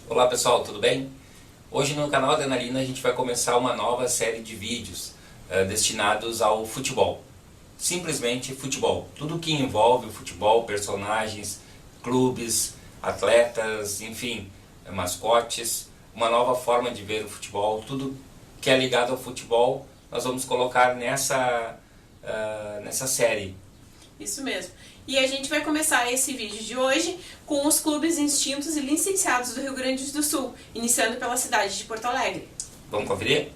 Olá pessoal, tudo bem? Hoje no canal Adrenalina a gente vai começar uma nova série de vídeos destinados ao futebol. Simplesmente futebol. Tudo que envolve o futebol, personagens, clubes, atletas, enfim, mascotes, uma nova forma de ver o futebol, tudo que é ligado ao futebol nós vamos colocar nessa série. Isso mesmo. E a gente vai começar esse vídeo de hoje com os clubes extintos e licenciados do Rio Grande do Sul, iniciando pela cidade de Porto Alegre. Vamos conferir?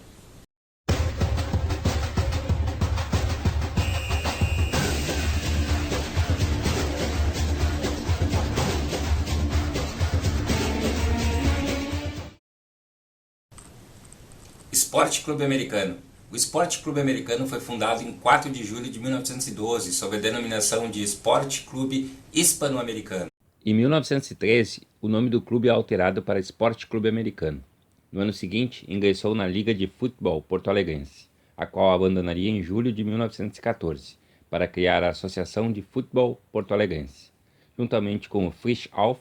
Esporte Clube Americano. O Esporte Clube Americano foi fundado em 4 de julho de 1912, sob a denominação de Esporte Clube Hispano-Americano. Em 1913, o nome do clube é alterado para Esporte Clube Americano. No ano seguinte, ingressou na Liga de Futebol Porto-Alegrense, a qual abandonaria em julho de 1914, para criar a Associação de Futebol Porto-Alegrense, juntamente com o Frisch Auf,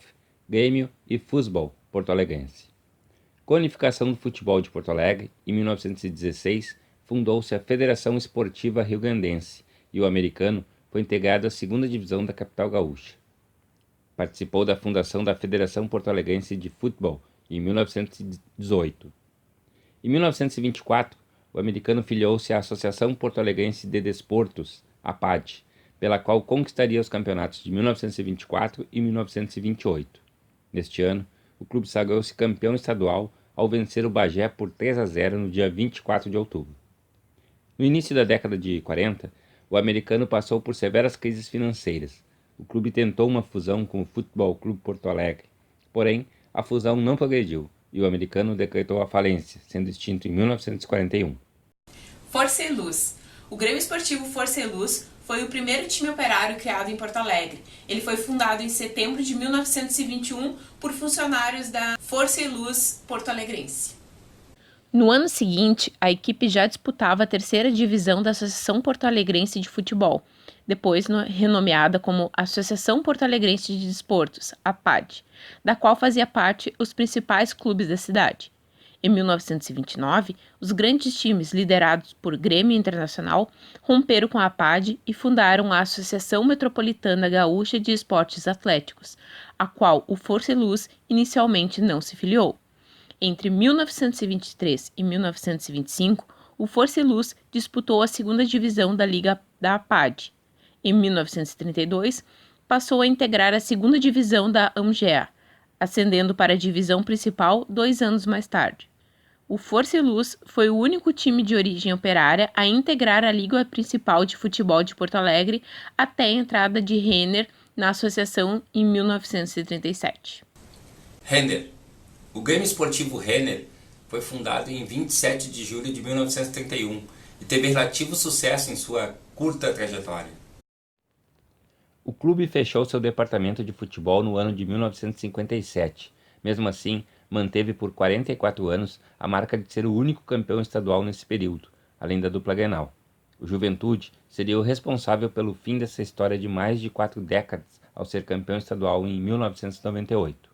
Grêmio e Fußball Porto-Alegrense. Com a unificação do futebol de Porto Alegre, em 1916, fundou-se a Federação Esportiva Rio-Grandense e o americano foi integrado à segunda divisão da capital gaúcha. Participou da fundação da Federação Porto-Alegrense de Futebol em 1918. Em 1924, o americano filiou-se à Associação Porto-Alegrense de Desportos, APAD, pela qual conquistaria os campeonatos de 1924 e 1928. Neste ano, o clube sagrou-se campeão estadual ao vencer o Bagé por 3-0 no dia 24 de outubro. No início da década de 40, o americano passou por severas crises financeiras. O clube tentou uma fusão com o Futebol Clube Porto Alegre, porém, a fusão não progrediu e o americano decretou a falência, sendo extinto em 1941. Força e Luz. O Grêmio Esportivo Força e Luz foi o primeiro time operário criado em Porto Alegre. Ele foi fundado em setembro de 1921 por funcionários da Força e Luz porto-alegrense. No ano seguinte, a equipe já disputava a terceira divisão da Associação Porto-Alegrense de Futebol, depois renomeada como Associação Porto-Alegrense de Desportos, APAD, da qual fazia parte os principais clubes da cidade. Em 1929, os grandes times liderados por Grêmio Internacional romperam com a APAD e fundaram a Associação Metropolitana Gaúcha de Esportes Atléticos, a qual o Força e Luz inicialmente não se filiou. Entre 1923 e 1925, o Força e Luz disputou a segunda divisão da Liga da APAD. Em 1932, passou a integrar a segunda divisão da AMGEA, ascendendo para a divisão principal 2 anos mais tarde. O Força e Luz foi o único time de origem operária a integrar a Liga Principal de Futebol de Porto Alegre até a entrada de Renner na associação em 1937. Renner. O Grêmio Esportivo Renner foi fundado em 27 de julho de 1931 e teve relativo sucesso em sua curta trajetória. O clube fechou seu departamento de futebol no ano de 1957. Mesmo assim, manteve por 44 anos a marca de ser o único campeão estadual nesse período, além da dupla Grenal. O Juventude seria o responsável pelo fim dessa história de mais de 4 décadas ao ser campeão estadual em 1998.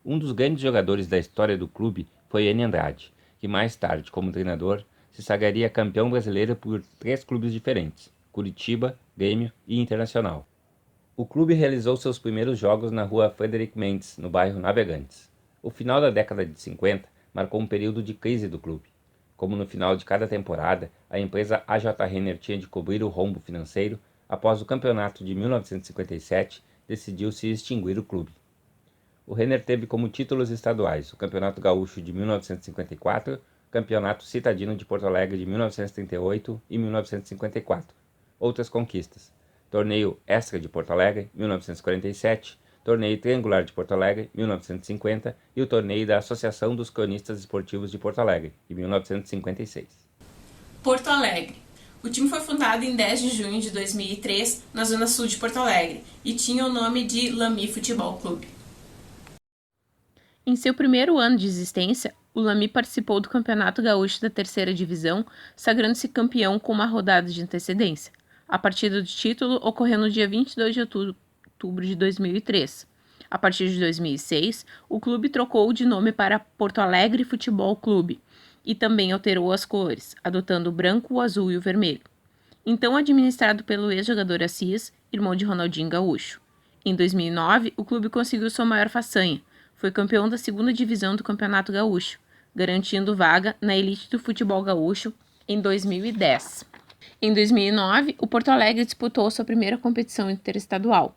Um dos grandes jogadores da história do clube foi Enio Andrade, que mais tarde, como treinador, se sagraria campeão brasileiro por 3 clubes diferentes, Curitiba, Grêmio e Internacional. O clube realizou seus primeiros jogos na rua Frederic Mendes, no bairro Navegantes. O final da década de 50 marcou um período de crise do clube. Como no final de cada temporada, a empresa AJ Renner tinha de cobrir o rombo financeiro, após o campeonato de 1957, decidiu-se extinguir o clube. O Renner teve como títulos estaduais o Campeonato Gaúcho de 1954, o Campeonato Citadino de Porto Alegre de 1938 e 1954. Outras conquistas: Torneio Extra de Porto Alegre, 1947, Torneio Triangular de Porto Alegre, 1950 e o Torneio da Associação dos Cronistas Esportivos de Porto Alegre, de 1956. Porto Alegre. O time foi fundado em 10 de junho de 2003, na zona sul de Porto Alegre, e tinha o nome de Lamy Futebol Clube. Em seu primeiro ano de existência, o Lamy participou do Campeonato Gaúcho da Terceira Divisão, sagrando-se campeão com uma rodada de antecedência. A partida do título ocorreu no dia 22 de outubro de 2003. A partir de 2006, o clube trocou de nome para Porto Alegre Futebol Clube e também alterou as cores, adotando o branco, o azul e o vermelho. Então administrado pelo ex-jogador Assis, irmão de Ronaldinho Gaúcho. Em 2009, o clube conseguiu sua maior façanha. Foi campeão da segunda divisão do Campeonato Gaúcho, garantindo vaga na elite do futebol gaúcho em 2010. Em 2009, o Porto Alegre disputou sua primeira competição interestadual.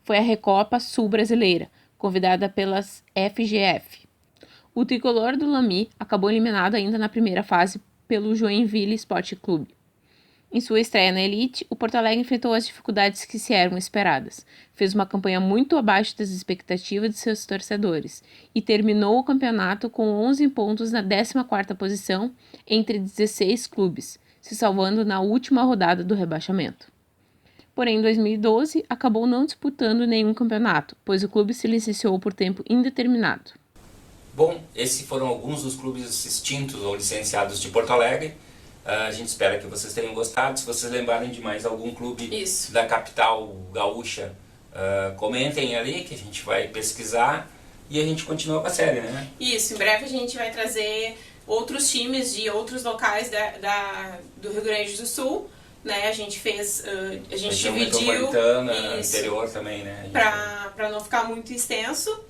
Foi a Recopa Sul Brasileira, convidada pelas FGF. O tricolor do Lamy acabou eliminado ainda na primeira fase pelo Joinville Sport Clube. Em sua estreia na elite, o Porto Alegre enfrentou as dificuldades que se eram esperadas. Fez uma campanha muito abaixo das expectativas de seus torcedores e terminou o campeonato com 11 pontos na 14ª posição entre 16 clubes, se salvando na última rodada do rebaixamento. Porém, em 2012, acabou não disputando nenhum campeonato, pois o clube se licenciou por tempo indeterminado. Bom, esses foram alguns dos clubes extintos ou licenciados de Porto Alegre. A gente espera que vocês tenham gostado. Se vocês lembrarem de mais algum clube da capital gaúcha, comentem ali que a gente vai pesquisar e a gente continua com a série, né? Isso, em breve a gente vai trazer outros times de outros locais do Rio Grande do Sul, né? A gente dividiu interior também, né? Para não ficar muito extenso.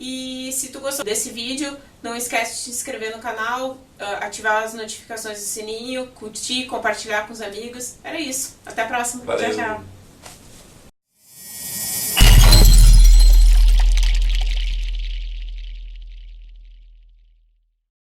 E se tu gostou desse vídeo, não esquece de se inscrever no canal, ativar as notificações do sininho, curtir, compartilhar com os amigos. Era isso. Até a próxima. Valeu. Tchau, tchau.